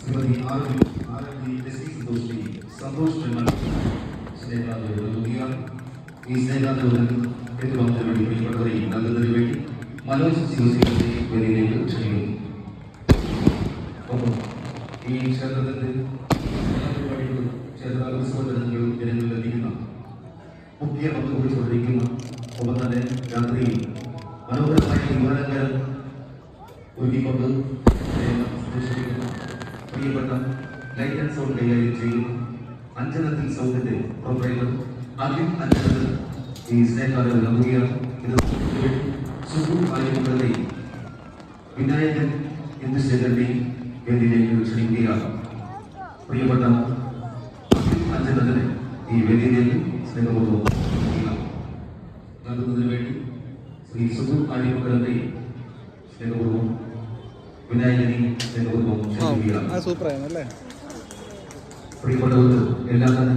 श्रीमती आरती संतोष ഈ സ്നേഹാദരവുകൾ ഏറ്റുവാങ്ങുന്നതിന് വേണ്ടി പ്രിയപ്പെട്ടവരെയും നൽകുന്നതിന് വേണ്ടി മനോജ് സിയോസിയുടെ വേദിയിലേക്ക് ക്ഷണിക്കുന്നു. ഒപ്പം ഈ ക്ഷേത്രത്തിന്റെ പരിപാടികളും ക്ഷേത്ര ഉത്സവ ചടങ്ങുകളും ജനങ്ങളിൽ എത്തിക്കുന്ന മുഖ്യ പങ്ക് വഹിച്ചുകൊണ്ടിരിക്കുന്ന ഒപ്പം തന്നെ രാത്രിയിൽ മനോഹരമായ വിമാനങ്ങൾ ഒരുക്കിക്കൊണ്ട് പ്രിയപ്പെട്ട ലൈറ്റ് ആൻഡ് സൗണ്ട് കൈകാര്യം ചെയ്യുന്ന അഞ്ചനത്തിൽ സൗണ്ടിന്റെ പ്രൊപ്പറേറ്റർ ആദ്യം അഞ്ചനത്തിൽ ഈ സ്നേഹാദരവ് നൽകുകയാണ്. ഇത് വിനായകൻ ഇന്ദുശേഖരന്റെയും വേദിയിലേക്ക് ക്ഷണിക്കുകയാണ്. പ്രിയപ്പെട്ട അഞ്ചനത്തിന് ഈ വേദിയിലേക്ക് സ്നേഹപൂർവ്വം നൽകുന്നതിന് വേണ്ടി ശ്രീ സുധു ആര്യമുഖരന്റെയും സ്നേഹപൂർവ്വം വിനായകനെ സ്നേഹപൂർവ്വം ക്ഷണിക്കുകയാണ്. സൂപ്പറായിരുന്നു അല്ലേ? പ്രിയപ്പെട്ടവർക്ക് എല്ലാം തന്നെ